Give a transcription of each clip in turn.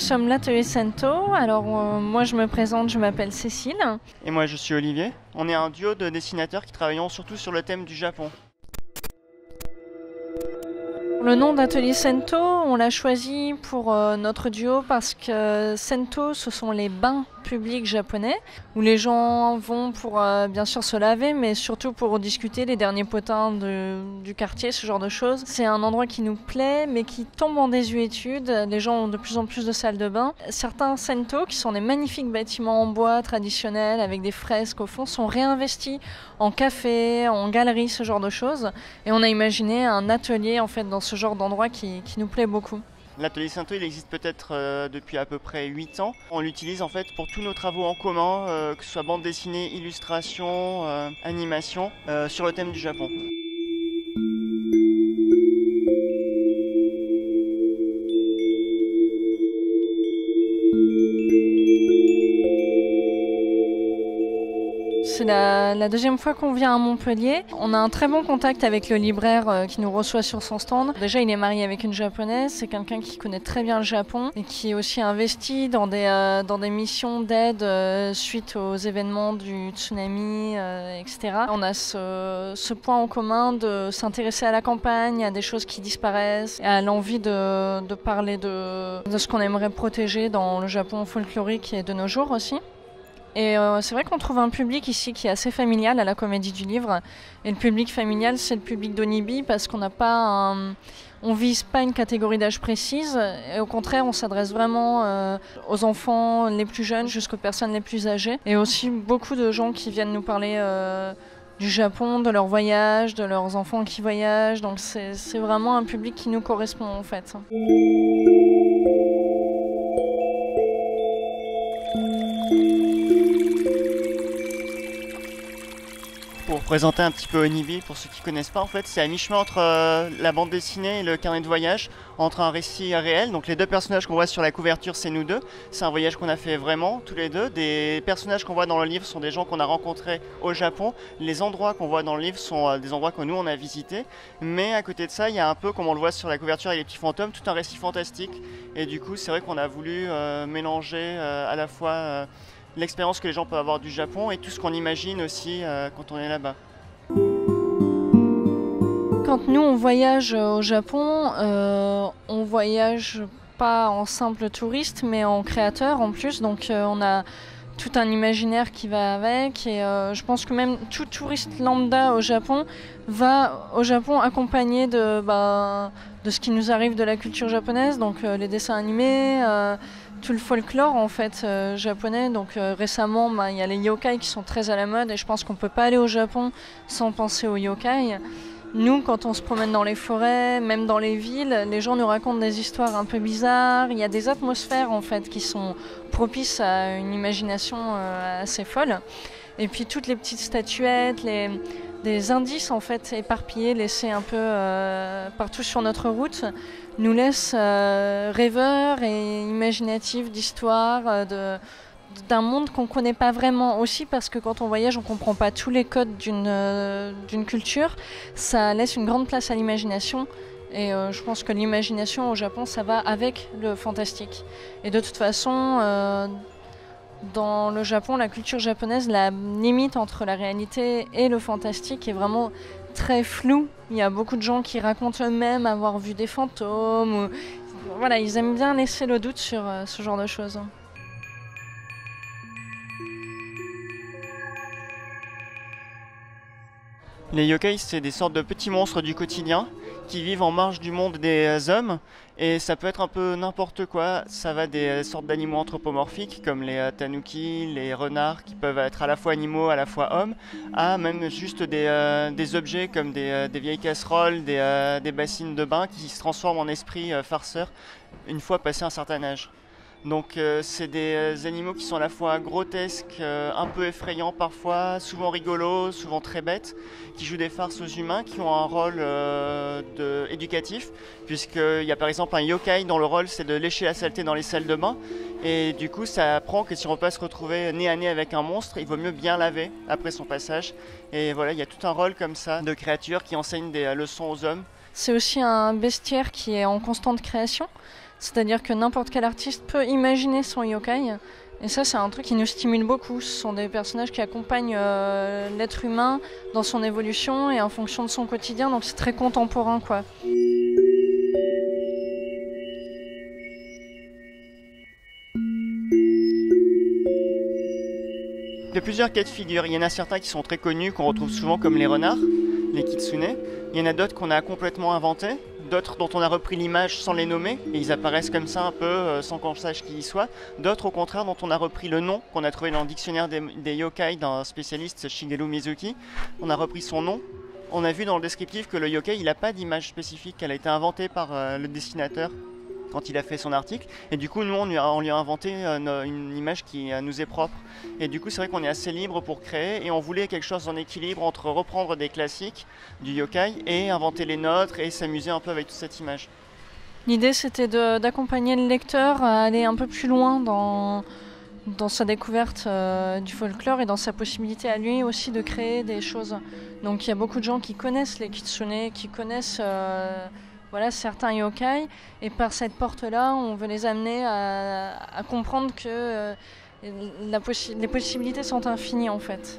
sommes l'Atelier Sento. Alors moi je me présente, je m'appelle Cécile. Et moi je suis Olivier. On est un duo de dessinateurs qui travaillons surtout sur le thème du Japon. Le nom d'Atelier Sento, on l'a choisi pour notre duo parce que Sento, ce sont les bains publics japonais où les gens vont pour bien sûr se laver, mais surtout pour discuter les derniers potins du quartier, ce genre de choses. C'est un endroit qui nous plaît, mais qui tombe en désuétude. Les gens ont de plus en plus de salles de bain. Certains Sento, qui sont des magnifiques bâtiments en bois traditionnels avec des fresques au fond, sont réinvestis en café, en galerie, ce genre de choses. Et on a imaginé un atelier en fait dans ce genre d'endroit qui nous plaît beaucoup. L'Atelier Sento, il existe peut-être depuis à peu près 8 ans. On l'utilise en fait pour tous nos travaux en commun, que ce soit bande dessinée, illustration, animation, sur le thème du Japon. C'est la deuxième fois qu'on vient à Montpellier. On a un très bon contact avec le libraire qui nous reçoit sur son stand. Déjà, il est marié avec une japonaise. C'est quelqu'un qui connaît très bien le Japon et qui est aussi investi dans des missions d'aide suite aux événements du tsunami, etc. On a ce point en commun de s'intéresser à la campagne, à des choses qui disparaissent, et à l'envie de parler de ce qu'on aimerait protéger dans le Japon folklorique et de nos jours aussi. Et c'est vrai qu'on trouve un public ici qui est assez familial à la Comédie du Livre. Et le public familial, c'est le public d'Onibi parce qu'on n'a pas on vise pas une catégorie d'âge précise. Et au contraire, on s'adresse vraiment aux enfants les plus jeunes jusqu'aux personnes les plus âgées. Et aussi beaucoup de gens qui viennent nous parler du Japon, de leur voyage, de leurs enfants qui voyagent. Donc c'est vraiment un public qui nous correspond en fait. Pour présenter un petit peu Onibi, pour ceux qui ne connaissent pas, en fait, c'est à mi-chemin entre la bande dessinée et le carnet de voyage, entre un récit réel. Donc les deux personnages qu'on voit sur la couverture, c'est nous deux. C'est un voyage qu'on a fait vraiment, tous les deux. Des personnages qu'on voit dans le livre sont des gens qu'on a rencontrés au Japon. Les endroits qu'on voit dans le livre sont des endroits que nous, on a visités. Mais à côté de ça, il y a un peu, comme on le voit sur la couverture avec les petits fantômes, tout un récit fantastique. Et du coup, c'est vrai qu'on a voulu mélanger à la fois l'expérience que les gens peuvent avoir du Japon et tout ce qu'on imagine aussi quand on est là-bas. Quand nous on voyage au Japon, on voyage pas en simple touriste mais en créateur en plus, donc on a tout un imaginaire qui va avec et je pense que même tout touriste lambda au Japon va au Japon accompagné de ce qui nous arrive de la culture japonaise, donc les dessins animés, tout le folklore en fait japonais. Donc récemment il y a les yokai qui sont très à la mode et je pense qu'on peut pas aller au Japon sans penser aux yokai. Nous, quand on se promène dans les forêts, même dans les villes, les gens nous racontent des histoires un peu bizarres. Il y a des atmosphères en fait qui sont propices à une imagination assez folle. Et puis toutes les petites statuettes, des indices en fait éparpillés, laissés un peu partout sur notre route, nous laissent rêveurs et imaginatifs d'histoires, d'un monde qu'on ne connaît pas vraiment aussi, parce que quand on voyage on ne comprend pas tous les codes d'une culture. Ça laisse une grande place à l'imagination et je pense que l'imagination au Japon ça va avec le fantastique. Et de toute façon dans le Japon, la culture japonaise, la limite entre la réalité et le fantastique est vraiment très floue. Il y a beaucoup de gens qui racontent eux-mêmes avoir vu des fantômes. Voilà, ils aiment bien laisser le doute sur ce genre de choses. Les yokai, c'est des sortes de petits monstres du quotidien qui vivent en marge du monde des hommes. Et ça peut être un peu n'importe quoi. Ça va des sortes d'animaux anthropomorphiques comme les tanuki, les renards qui peuvent être à la fois animaux, à la fois hommes, à même juste des objets comme des vieilles casseroles, des bassines de bain qui se transforment en esprits farceurs une fois passé un certain âge. Donc c'est des animaux qui sont à la fois grotesques, un peu effrayants parfois, souvent rigolos, souvent très bêtes, qui jouent des farces aux humains, qui ont un rôle éducatif, puisqu'il y a par exemple un yokai dont le rôle c'est de lécher la saleté dans les salles de bain, et du coup ça apprend que si on peut se retrouver nez à nez avec un monstre, il vaut mieux bien laver après son passage. Et voilà, il y a tout un rôle comme ça de créatures qui enseignent des leçons aux hommes. C'est aussi un bestiaire qui est en constante création. C'est-à-dire que n'importe quel artiste peut imaginer son yokai. Et ça, c'est un truc qui nous stimule beaucoup. Ce sont des personnages qui accompagnent l'être humain dans son évolution et en fonction de son quotidien. Donc c'est très contemporain, quoi. Il y a plusieurs cas de figure. Il y en a certains qui sont très connus, qu'on retrouve souvent comme les renards, les kitsune. Il y en a d'autres qu'on a complètement inventés, d'autres dont on a repris l'image sans les nommer, et ils apparaissent comme ça un peu sans qu'on sache qui ils soient. D'autres au contraire dont on a repris le nom, qu'on a trouvé dans le dictionnaire des yokai d'un spécialiste, Shigeru Mizuki. On a repris son nom. On a vu dans le descriptif que le yokai, il n'a pas d'image spécifique, elle a été inventée par le dessinateur quand il a fait son article, et du coup nous on lui a inventé une image qui nous est propre, et du coup c'est vrai qu'on est assez libre pour créer, et on voulait quelque chose en équilibre entre reprendre des classiques du yokai et inventer les nôtres et s'amuser un peu avec toute cette image. L'idée c'était d'accompagner le lecteur à aller un peu plus loin dans sa découverte du folklore et dans sa possibilité à lui aussi de créer des choses. Donc il y a beaucoup de gens qui connaissent les kitsune, qui connaissent certains yokai, et par cette porte-là, on veut les amener à comprendre que les possibilités sont infinies en fait.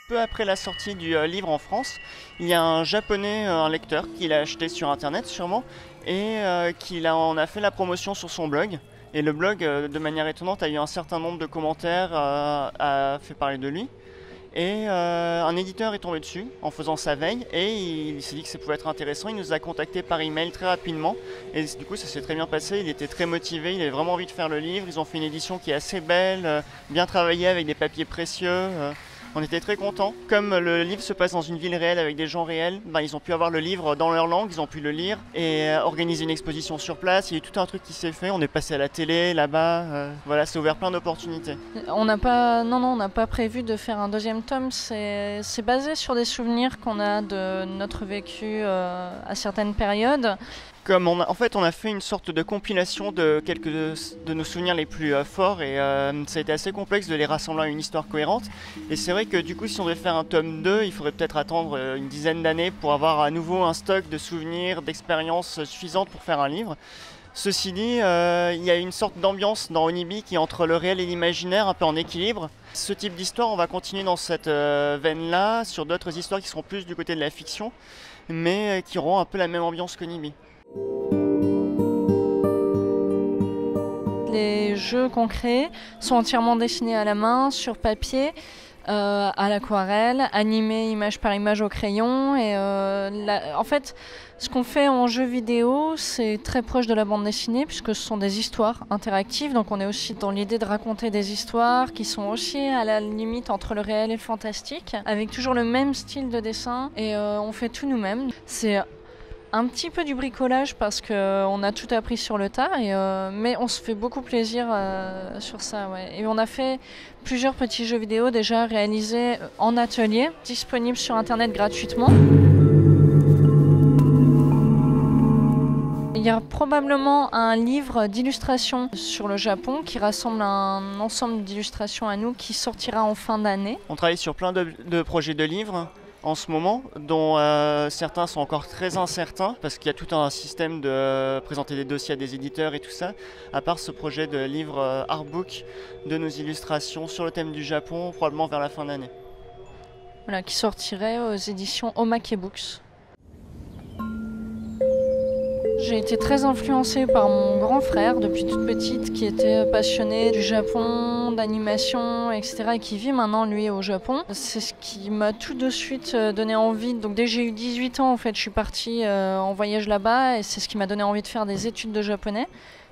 Peu après la sortie du livre en France, il y a un japonais, un lecteur, qui l'a acheté sur internet sûrement, et qui en a fait la promotion sur son blog. Et le blog, de manière étonnante, a eu un certain nombre de commentaires, a fait parler de lui. Et un éditeur est tombé dessus en faisant sa veille, et il s'est dit que ça pouvait être intéressant. Il nous a contactés par email très rapidement, et du coup ça s'est très bien passé. Il était très motivé, il avait vraiment envie de faire le livre. Ils ont fait une édition qui est assez belle, bien travaillée avec des papiers précieux. On était très contents. Comme le livre se passe dans une ville réelle avec des gens réels, ils ont pu avoir le livre dans leur langue, ils ont pu le lire et organiser une exposition sur place. Il y a eu tout un truc qui s'est fait. On est passé à la télé là-bas. Voilà, ça a ouvert plein d'opportunités. On n'a pas prévu de faire un deuxième tome. C'est basé sur des souvenirs qu'on a de notre vécu à certaines périodes. On a fait une sorte de compilation de quelques de nos souvenirs les plus forts, et ça a été assez complexe de les rassembler à une histoire cohérente. Et c'est vrai que du coup, si on devait faire un tome 2, il faudrait peut-être attendre une dizaine d'années pour avoir à nouveau un stock de souvenirs, d'expériences suffisantes pour faire un livre. Ceci dit, il y a une sorte d'ambiance dans Onibi qui est entre le réel et l'imaginaire, un peu en équilibre. Ce type d'histoire, on va continuer dans cette veine-là, sur d'autres histoires qui seront plus du côté de la fiction, mais qui auront un peu la même ambiance qu'Onibi. Les jeux qu'on crée sont entièrement dessinés à la main, sur papier, à l'aquarelle, animés image par image au crayon. Et en fait, ce qu'on fait en jeu vidéo, c'est très proche de la bande dessinée, puisque ce sont des histoires interactives. Donc on est aussi dans l'idée de raconter des histoires qui sont aussi à la limite entre le réel et le fantastique, avec toujours le même style de dessin. Et on fait tout nous-mêmes. C'est un petit peu du bricolage parce qu'on a tout appris sur le tas, mais on se fait beaucoup plaisir sur ça. Ouais. Et on a fait plusieurs petits jeux vidéo déjà réalisés en atelier, disponibles sur internet gratuitement. Il y a probablement un livre d'illustrations sur le Japon qui rassemble un ensemble d'illustrations à nous qui sortira en fin d'année. On travaille sur plein de projets de livres en ce moment, dont certains sont encore très incertains parce qu'il y a tout un système de présenter des dossiers à des éditeurs et tout ça, à part ce projet de livre artbook de nos illustrations sur le thème du Japon, probablement vers la fin d'année. Voilà, qui sortirait aux éditions Omake Books. J'ai été très influencée par mon grand frère depuis toute petite, qui était passionné du Japon, d'animation, etc. et qui vit maintenant lui au Japon. C'est ce qui m'a tout de suite donné envie. Donc dès que j'ai eu 18 ans, en fait, je suis partie en voyage là-bas, et c'est ce qui m'a donné envie de faire des études de japonais.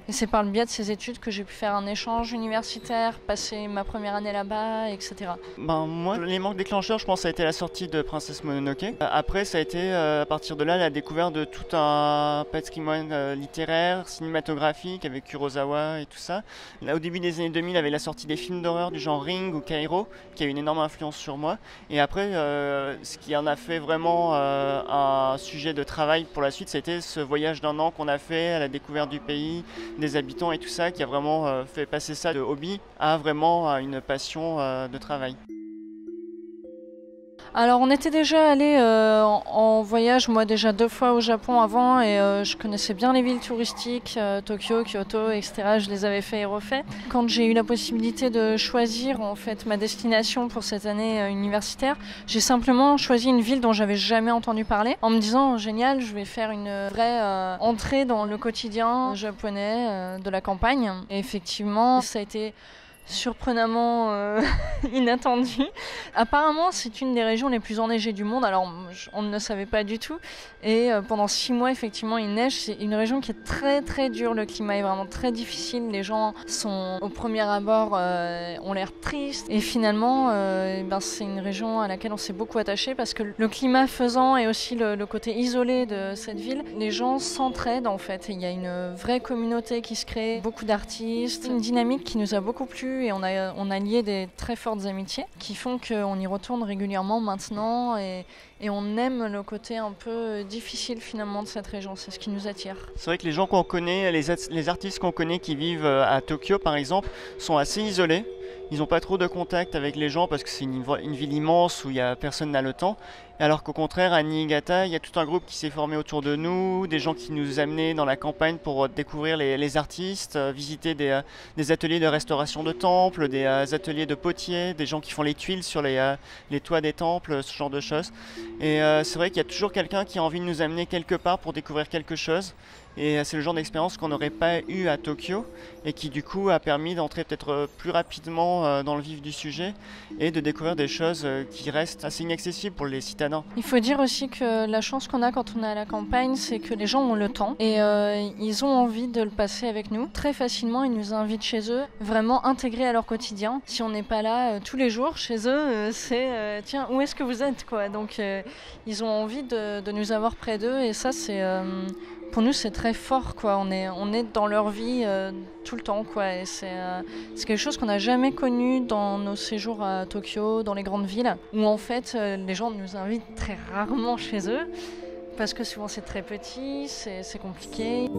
Et c'est par le biais de ces études que j'ai pu faire un échange universitaire, passer ma première année là-bas, etc. Moi, l'élément déclencheur, je pense, ça a été la sortie de Princesse Mononoke. Après, ça a été, à partir de là, la découverte de tout un patrimoine littéraire, cinématographique, avec Kurosawa et tout ça. Là, au début des années 2000, il y avait la sortie des films d'horreur du genre Ring ou Kairo, qui a eu une énorme influence sur moi. Et après, ce qui en a fait vraiment un sujet de travail pour la suite, c'était ce voyage d'1 an qu'on a fait à la découverte du pays, des habitants et tout ça, qui a vraiment fait passer ça de hobby à vraiment une passion de travail. Alors on était déjà allé en voyage, moi déjà 2 fois au Japon avant et je connaissais bien les villes touristiques, Tokyo, Kyoto, etc. Je les avais fait et refait. Quand j'ai eu la possibilité de choisir en fait ma destination pour cette année universitaire, j'ai simplement choisi une ville dont j'avais jamais entendu parler en me disant génial, je vais faire une vraie entrée dans le quotidien japonais de la campagne. Et effectivement, ça a été surprenamment inattendu. Apparemment, c'est une des régions les plus enneigées du monde. Alors, on ne le savait pas du tout. Et pendant 6 mois, effectivement, il neige. C'est une région qui est très très dure. Le climat est vraiment très difficile. Les gens sont, au premier abord, ont l'air tristes. Et finalement, c'est une région à laquelle on s'est beaucoup attaché parce que le climat faisant et aussi le côté isolé de cette ville, les gens s'entraident en fait. Il y a une vraie communauté qui se crée, beaucoup d'artistes, une dynamique qui nous a beaucoup plu. Et on a lié des très fortes amitiés qui font qu'on y retourne régulièrement maintenant et on aime le côté un peu difficile finalement de cette région, c'est ce qui nous attire. C'est vrai que les gens qu'on connaît, les artistes qu'on connaît qui vivent à Tokyo par exemple, sont assez isolés. Ils n'ont pas trop de contact avec les gens parce que c'est une ville immense où personne n'a le temps. Alors qu'au contraire, à Niigata, il y a tout un groupe qui s'est formé autour de nous, des gens qui nous amenaient dans la campagne pour découvrir les artistes, visiter des ateliers de restauration de temples, des ateliers de potiers, des gens qui font les tuiles sur les toits des temples, ce genre de choses. Et c'est vrai qu'il y a toujours quelqu'un qui a envie de nous amener quelque part pour découvrir quelque chose. Et c'est le genre d'expérience qu'on n'aurait pas eu à Tokyo et qui du coup a permis d'entrer peut-être plus rapidement dans le vif du sujet et de découvrir des choses qui restent assez inaccessibles pour les citadins. Il faut dire aussi que la chance qu'on a quand on est à la campagne, c'est que les gens ont le temps et ils ont envie de le passer avec nous. Très facilement, ils nous invitent chez eux, vraiment intégrés à leur quotidien. Si on n'est pas là tous les jours chez eux, c'est tiens, où est-ce que vous êtes quoi. Donc ils ont envie de nous avoir près d'eux et ça c'est... Pour nous, c'est très fort, quoi. On est dans leur vie tout le temps, quoi. Et c'est quelque chose qu'on n'a jamais connu dans nos séjours à Tokyo, dans les grandes villes, où en fait, les gens nous invitent très rarement chez eux, parce que souvent c'est très petit, c'est compliqué.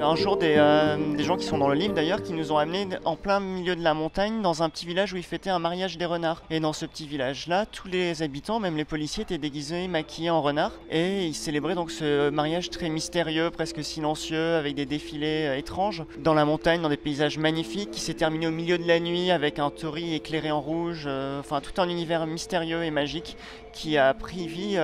Un jour, des gens qui sont dans le livre d'ailleurs, qui nous ont amenés en plein milieu de la montagne dans un petit village où ils fêtaient un mariage des renards. Et dans ce petit village-là, tous les habitants, même les policiers, étaient déguisés, maquillés en renards. Et ils célébraient donc ce mariage très mystérieux, presque silencieux, avec des défilés étranges. Dans la montagne, dans des paysages magnifiques, qui s'est terminé au milieu de la nuit avec un torii éclairé en rouge. Enfin, tout un univers mystérieux et magique qui a pris vie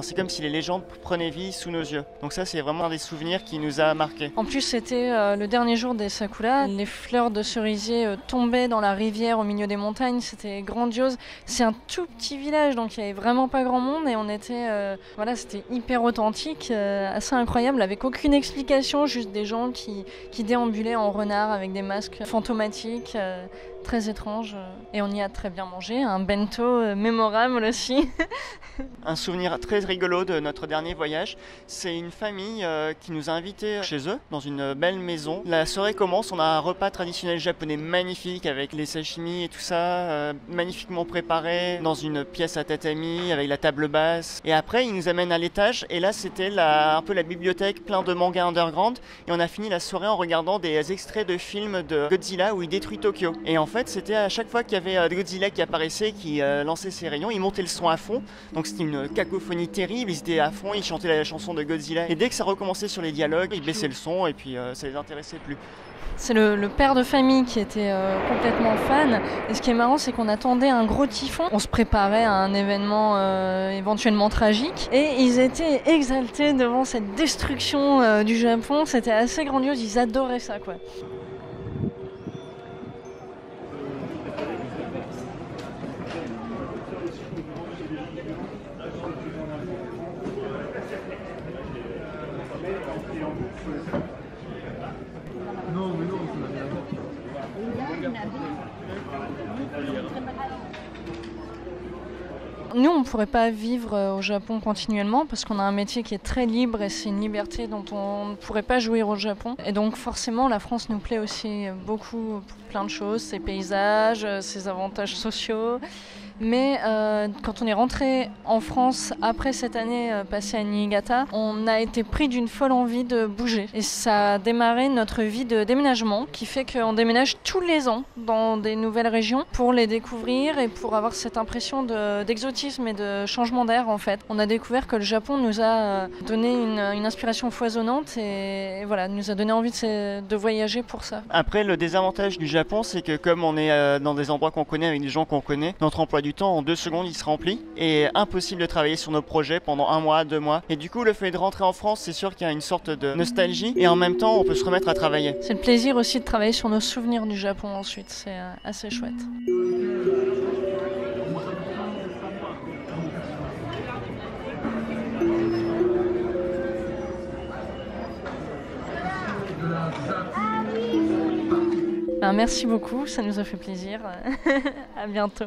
c'est comme si les légendes prenaient vie sous nos yeux. Donc ça, c'est vraiment un des souvenirs qui nous a marqués. En plus, c'était le dernier jour des sakura. Les fleurs de cerisier tombaient dans la rivière au milieu des montagnes. C'était grandiose. C'est un tout petit village, donc il n'y avait vraiment pas grand monde. Et on était... c'était hyper authentique, assez incroyable, avec aucune explication. Juste des gens qui déambulaient en renard avec des masques fantomatiques. Très étrange et on y a très bien mangé, un bento mémorable aussi. Un souvenir très rigolo de notre dernier voyage, c'est une famille qui nous a invités chez eux dans une belle maison. La soirée commence, on a un repas traditionnel japonais magnifique avec les sashimi et tout ça, magnifiquement préparé dans une pièce à tatami avec la table basse. Et après ils nous amènent à l'étage et là c'était un peu la bibliothèque plein de mangas underground et on a fini la soirée en regardant des extraits de films de Godzilla où il détruit Tokyo. Et en fait c'était à chaque fois qu'il y avait Godzilla qui apparaissait, qui lançait ses rayons, il montait le son à fond. Donc c'était une cacophonie terrible, ils étaient à fond, ils chantaient la chanson de Godzilla. Et dès que ça recommençait sur les dialogues, ils baissaient le son et puis ça les intéressait plus. C'est le père de famille qui était complètement fan. Et ce qui est marrant, c'est qu'on attendait un gros typhon. On se préparait à un événement éventuellement tragique. Et ils étaient exaltés devant cette destruction du Japon. C'était assez grandiose, ils adoraient ça, quoi. Nous, on ne pourrait pas vivre au Japon continuellement parce qu'on a un métier qui est très libre et c'est une liberté dont on ne pourrait pas jouir au Japon. Et donc forcément, la France nous plaît aussi beaucoup pour plein de choses, ses paysages, ses avantages sociaux. Mais quand on est rentré en France après cette année passée à Niigata, on a été pris d'une folle envie de bouger. Et ça a démarré notre vie de déménagement qui fait qu'on déménage tous les ans dans des nouvelles régions pour les découvrir et pour avoir cette impression d'exotisme et de changement d'air en fait. On a découvert que le Japon nous a donné une inspiration foisonnante et voilà, nous a donné envie de voyager pour ça. Après, le désavantage du Japon, c'est que comme on est dans des endroits qu'on connaît avec des gens qu'on connaît, notre emploi du temps en 2 secondes il se remplit et impossible de travailler sur nos projets pendant 1 mois, 2 mois. Et du coup le fait de rentrer en France, c'est sûr qu'il y a une sorte de nostalgie et en même temps on peut se remettre à travailler. C'est le plaisir aussi de travailler sur nos souvenirs du Japon ensuite, c'est assez chouette. Merci beaucoup, ça nous a fait plaisir. À bientôt.